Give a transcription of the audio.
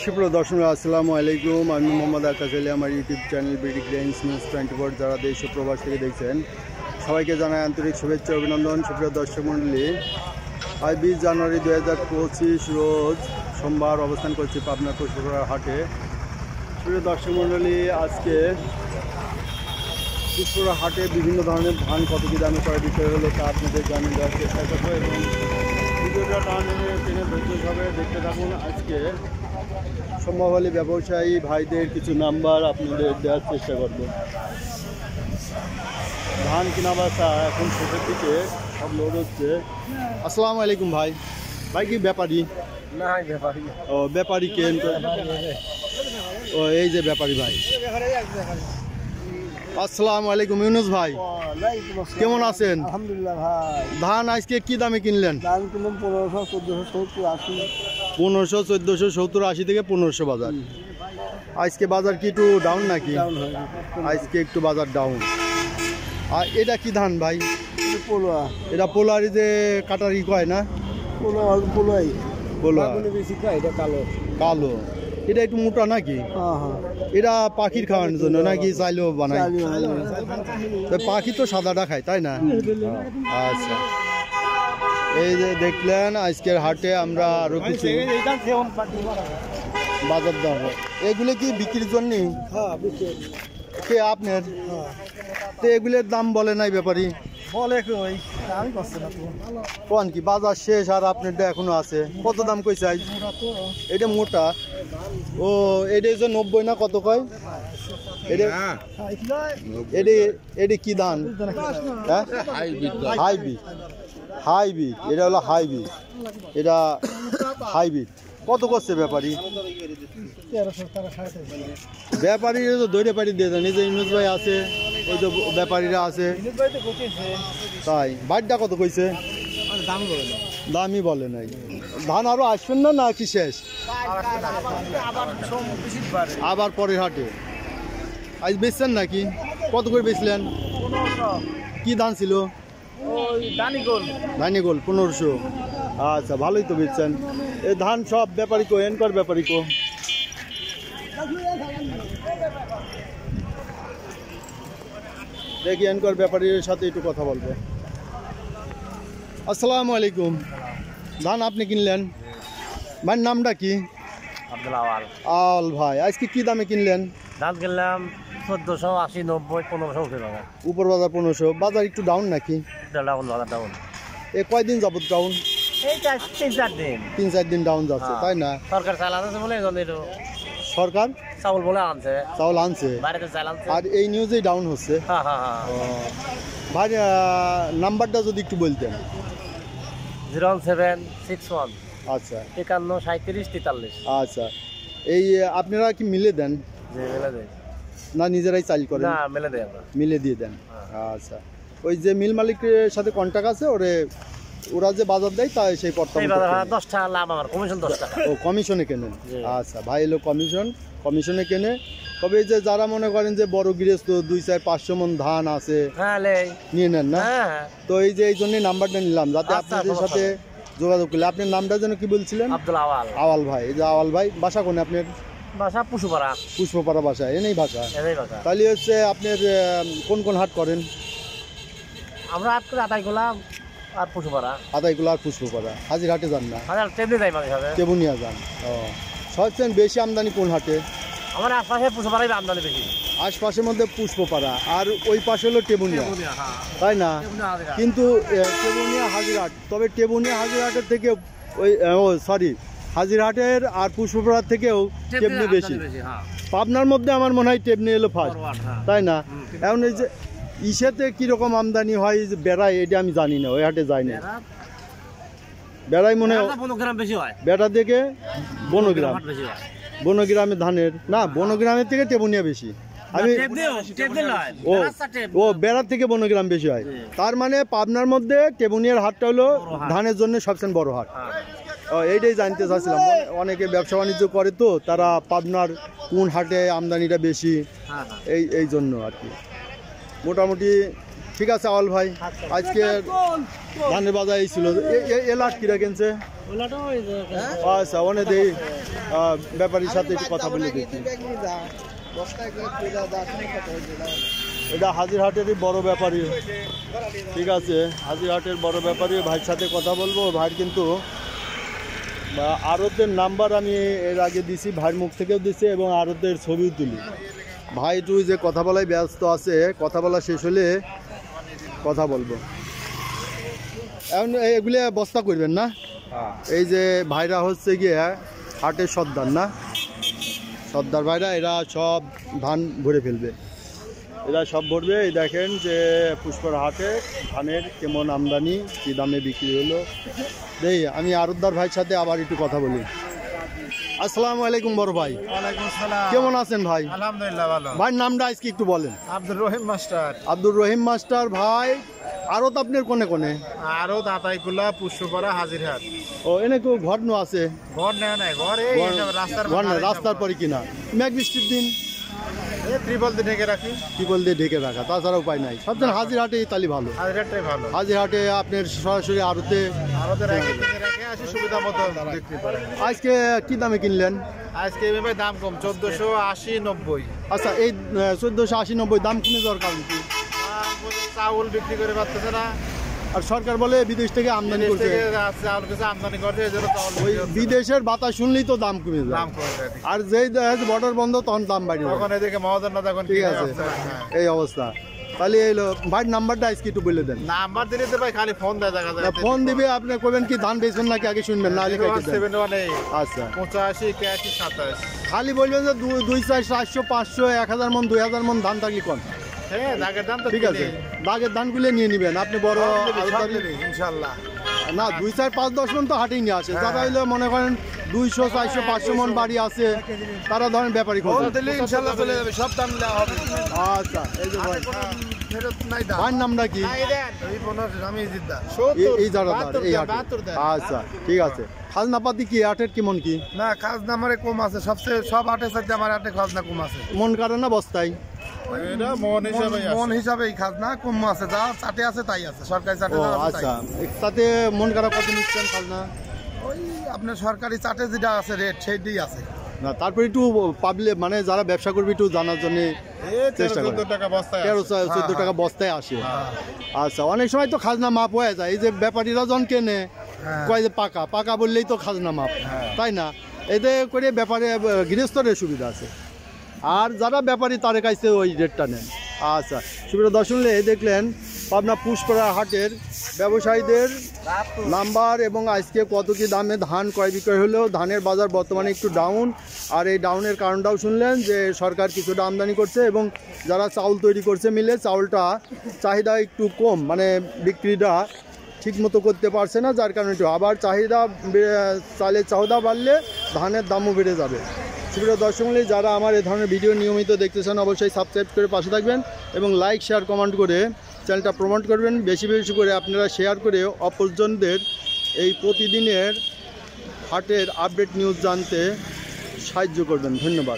সুপ্রিয় দর্শক আসসালামু আলাইকুম। আমি মোহাম্মদ আকাশ আলী। আমার ইউটিউব চ্যানেল বিডি গ্রেন্স নিউজ 24 যারা দেশ ও প্রবাস থেকে দেখছেন সবাইকে জানাই আন্তরিক শুভেচ্ছা অভিনন্দন। সুপ্রিয় দর্শক মণ্ডলী, আজ 20 জানুয়ারি 2025 রোজ সোমবার অবস্থান করছি পাবনা পুষ্পকড়া হাটে। সুপ্রিয় দর্শক মণ্ডলী, আজকে পুষ্পকড়া হাটে বিভিন্ন ধরনের ধান কত কী দামে করার বিষয় হলো তা আপনাদের জানিয়ে দেওয়ার চেষ্টা করবো এবং ভিডিওটা টানে ধৈর্যভাবে দেখতে থাকুন। আজকে সম্ভব হলে ব্যবসায়ী ভাইদের কিছু নাম্বার আপনাদের দেওয়ার চেষ্টা করব। ধান কিনা বেচা এখন শেষের দিকে সব লোড হচ্ছে। আসসালামু আলাইকুম ভাই। ভাই কি ব্যাপারী? না, ব্যাপারী। ও ব্যাপারী কেন? ও এই যে ব্যাপারী ভাই। আসসালামু আলাইকুম ইউনুস ভাই, কেমন আছেন? আলহামদুলিল্লাহ ভাই। ধান আজকে কি দামে কিনলেন? ধান কিনলাম 1500, 1470, 80। 1500, 1470, 80 থেকে 1500 বাজার। আজকে বাজার কি একটু ডাউন নাকি? আজকে একটু বাজার ডাউন। আর এটা কি ধান ভাই? পোলোয়া। এটা পোলারি যে কাটারি কয় না? পোলোয়াই। পোলোয়া বেশি খায়, এটা কালো। কালো। এটা একটু মোটা নাকি? এটা পাখির খাওয়ানোর জন্য নাকি চাইলেও বানায়? পাখি তো সাদাটা খায় তাই না? আচ্ছা, এই যে দেখলেন আজকের হাটে আমরা আরো কিছু বাজার দর। এগুলো কি বিক্রির জন্য? কে আপনার? তো এগুলোর দাম বলে নাই ব্যাপারী? কোন কি বাজার শেষ আর আপনারটা এখনো আছে? কত দাম কই চাই? এটা মোটা। ও এটা যে 90 না কত কয়? এটা কি ধান? হ্যাঁ, হাইব্রিড। হাইব্রিড, এটা হলো হাইব্রিড। এটা হাইব্রিড। কত করছে ব্যাপারী? ব্যাপারী তো দৈরে পাড়ি দিয়ে দেন। এই যে ইউনুস ভাই আছে, ওই যে ব্যাপারীরা আছে। তাই বাড়িটা কত কইছে? দামই বলে নাই। ধান আরো আসবেন না কি শেষ? আবার পরের হাটে আজ বেচছেন নাকি? কত করে বেচলেন? কি ধান ছিল? ধানিগোল 1500। আচ্ছা, ভালোই তো বেচছেন। এই ধান সব ব্যাপারী কো? এনকর ব্যাপারী কো? দেখি এনকর ব্যাপারীর সাথে একটু কথা বলবো। আসসালামু আলাইকুম। ধান আপনি কিনলেন? ভাইয়ের নামটা কি? আব্দুল আওয়াল। আওয়াল ভাই, আজকে কি দামে কিনলেন? ধান কিনলাম 1480, 90, 1500 উঠে যাবে। উপর বাজার 1500। বাজার একটু ডাউন নাকি? ডাউন, বাজার ডাউন। এ কয়দিন যাবত ডাউন? এই 3-4 দিন। 3-4 দিন ডাউন যাচ্ছে তাই না? সরকার চাল আনছে বলে সরকার চাউল বলে আনছে, চাউল আনছে বাইরে চাল আনছে, আর এই নিউজেই ডাউন হচ্ছে। ভাই নাম্বারটা যদি একটু বলতেন। 01761। আচ্ছা, 51 37 43। আচ্ছা, এই আপনারা কি মিলে দেন যে মেলে দেয় না নিজেরাই চাল করেন? না, মেলে দেয় আমরা। মিলে দিয়ে দেন। আচ্ছা, ওই যে মিল মালিকের সাথে কন্ট্যাক্ট আছে, ওরা যে বাজার দেয় তাই সেই পড়তা 10 টাকা লাভ, আমার কমিশন 10 টাকা। ও কমিশনে কেনেন? আচ্ছা ভাই, এলো কমিশনে কেনে। তবে এই যে যারা মনে করেন যে বড় গৃহস্থ 200-500 মন ধান আছে নিয়ে নেন না? তো এই যে এই জন্যই নাম্বারটা নিলাম যাতে আপনাদের সাথে যোগাযোগ করলে। আপনার নামটা যেন কি বলছিলেন? আব্দুল আওয়াল। আওয়াল ভাই। এই যে আওয়াল ভাই, বাসা কোনে আপনার? বাসা পুষ্পপাড়া। পুষ্পপাড়া বাসা, এনেই বাসা। তাহলে হচ্ছে আপনার কোন কোন হাট করেন? আমরা হাট করে আতাইগোলা আর পুষ্পপাড়া। আতাইগোলা আর পুষ্পপাড়া। হাজির হাটে যান না? টেবুনিয়া যান। ও, সবচেয়ে বেশি আমদানি কোন হাটে? আমার আশপাশে পুষ্পপাড়াই আমদানি বেশি। আশপাশের মধ্যে পুষ্পপাড়া আর ওই পাশে হলো টেবুনিয়া, তাই না? কিন্তু টেবুনিয়া হাজিরহাট, তবে টেবুনিয়া হাজিরহাটের থেকে ওই হাজিরহাটের আর পুষ্পপাড়ার থেকেও টেবনি বেশি। পাবনার মধ্যে আমার মনে হয় টেবনি এলো ফার্স্ট, তাই না? এখন এই যে ইসেতে কিরকম আমদানি হয় যে বেড়ায়, এটা আমি জানি না, ওই হাটে যাই না। বেড়াই মনে হয় বেড়া থেকে বনগ্রামে ধানের না, বনগ্রামের থেকে টেবুনিয়া বেশি। আমি ও বেড়ার থেকে বনগ্রাম বেশি হয়। তার মানে পাবনার মধ্যে টেবুনিয়ার হাটটা হলো ধানের জন্য সবচেয়ে বড় হাট। এইটাই জানতে চাচ্ছিলাম। অনেকে ব্যবসা বাণিজ্য করে তো, তারা পাবনার কোন হাটে আমদানিটা বেশি, এই জন্য আর কি। মোটামুটি ঠিক আছে আওয়াল ভাই, আজকে ধানের বাজার এই ছিল। এ লাট কিরা কিনছে? আচ্ছা অনেক এই ব্যাপারীর সাথে একটু কথা বলে দেখি। এটা হাজিরহাটেরই বড় ব্যাপারী, ঠিক আছে, হাজিরহাটের বড় ব্যাপারী ভাইয়ের সাথে কথা বলবো। ভাইয়ের কিন্তু আড়তের নাম্বার আমি এর আগে দিছি, ভাইয়ের মুখ থেকেও দিছি এবং আড়তের ছবিও তুলি। ভাই একটু যে কথা বলায় ব্যস্ত আছে, কথা বলা শেষ হলে কথা বলবো। এখন এগুলো বস্তা করবেন না? এই যে ভাইরা হচ্ছে গিয়ে হাটের সর্দার না, সর্দার ভাইরা, এরা সব ধান ভরে ফেলবে, এরা সব ভরবে। এই দেখেন যে পুষ্পর হাটে ধানের কেমন আমদানি, কী দামে বিক্রি হলো। দেই আমি আরতদার ভাইয়ের সাথে আবার একটু কথা বলি। আসসালামু আলাইকুম বড় ভাই। ওয়ালাইকুম আসসালাম। কেমন আছেন ভাই? আলহামদুলিল্লাহ ভালো। ভাইয়ের নামটা আজকে একটু বলেন। আব্দুর রহিম মাস্টার। আব্দুর রহিম মাস্টার ভাই। আরত আপনার কোনে কোনে? আরো দাতাইকুলা, পুষ্পপাড়া, হাজিরহাট। ও এনে কেউ ঘর নো আছে? ঘর নেই, ঘর এই ঘর না, রাস্তার পরে কিনা? মেঘ বৃষ্টির দিন ত্রিপল দিয়ে ঢেকে রাখি, টিপল দিয়ে ঢেকে রাখা, তাছাড়া উপায় নাই। সবজন হাজিরহাটে তালি ভালো, হাজিরহাটটাই ভালো। হাজিরহাটে আপনার সরাসরি আড়তে আরতে রেখে আসি, সুবিধা মতো বিক্রি করে। আজকে কি দামে কিনলেন? আজকে এভাবে দাম কম, 1480, 90। আচ্ছা এই 1480, 90 দাম কমে যাওয়ার কারণ কি? চাউল বিক্রি করে পারতেছে না, আর সরকার বলে বিদেশ থেকে আমদানি করছে, চাউল কিছু আমদানি করছে, এই জন্য চাউল ওই বিদেশের বাতাস শুনলেই তো দাম কমে যায়। দাম কমে যায়। আর যেই বর্ডার বন্ধ তখন দাম বাড়ে যায়। তখন এদিকে মহাজন না, তখন ঠিক আছে, এই অবস্থা। তাহলে এই ভাইয়ের নাম্বারটা আজকে একটু বলে দেন। নাম্বার দিলে তো ভাই খালি ফোন দেয়, দেখা যায়। ফোন দিবে, আপনি করবেন কি ধান বেচবেন নাকি আগে শুনবেন? না আগে কেটে দেন। 71 আচ্ছা 85 81 27। খালি বলবেন যে 2 4 700 500 1000 মন 2000 মন ধান থাকলে কোন? হ্যাঁ, দাগের দাম তো ঠিক আছে, দাগের ধানগুলো নিয়ে নেবেন আপনি বড় ইনশাআল্লাহ। না 2 4 5 10 মন তো হাটেই নিয়ে আসে। যারা হইলে মনে করেন 200 400 500 মন বাড়ি আছে, তারা ধরেন ব্যাপারী খোঁজে। ইনশাআল্লাহ চলে যাবে, সব দাম দেওয়া হবে। আচ্ছা এই যে ভাই, ফেরত নাই দাম। ভাইয়ের নামটা কি? এই 15 আমি জিদ্দা এই জারাদার এই হাটে। আচ্ছা ঠিক আছে। খাজনাপাতি কি হাটের কেমন কি? না, খাজনা আমারে কম আছে, সবচেয়ে সব হাটের সাথে আমার হাটে খাজনা কম আছে। মন কারে না বস্তায়? এটা মন হিসাবেই খাজনা কম আছে, যা চাটে আছে তাই আছে, সরকারি চাটে যা আছে তাই। আচ্ছা তাতে মন কারা কত নিচ্ছেন খাজনা? ওই আপনার সরকারি চাটে যেটা আছে রেট সেইটাই আছে। না তারপরে একটু পাবলিক মানে যারা ব্যবসা করবে একটু জানার জন্য চেষ্টা করে। 13-14 টাকা বস্তায় 13-14 টাকা বস্তায় আসে। আচ্ছা অনেক সময় তো খাজনা মাপ হয়ে যায়। এই যে ব্যাপারীরা জন কেনে কয় যে পাকা পাকা বললেই তো খাজনা মাপ, তাই না? এতে করে ব্যাপারে গৃহস্থরের সুবিধা আছে, আর যারা ব্যাপারী তাদের কাছে ওই রেটটা নেন। আচ্ছা সুবিধা দর্শন দেখলেন পাবনা পুষ্পরা হাটের ব্যবসায়ীদের নাম্বার এবং আজকে কত কি দামে ধান ক্রয় বিক্রয় হলেও ধানের বাজার বর্তমানে একটু ডাউন। আর এই ডাউনের কারণটাও শুনলেন যে সরকার কিছুটা আমদানি করছে এবং যারা চাউল তৈরি করছে মিলে চাউলটা চাহিদা একটু কম, মানে বিক্রিটা ঠিক মতো করতে পারছে না, যার কারণে একটু আবার চাহিদা চালের চাহিদা বাড়লে ধানের দামও বেড়ে যাবে। সুপ্রিয় দর্শক মণ্ডলী, যারা আমার এই ধরনের ভিডিও নিয়মিত দেখতেছেন অবশ্যই সাবস্ক্রাইব করে পাশে থাকবেন এবং লাইক শেয়ার কমেন্ট করে চ্যানেলটা প্রমোট করবেন। বেশি বেশি করে আপনারা শেয়ার করে অপরজনদের এই প্রতিদিনের হাটের আপডেট নিউজ জানতে সাহায্য করবেন। ধন্যবাদ।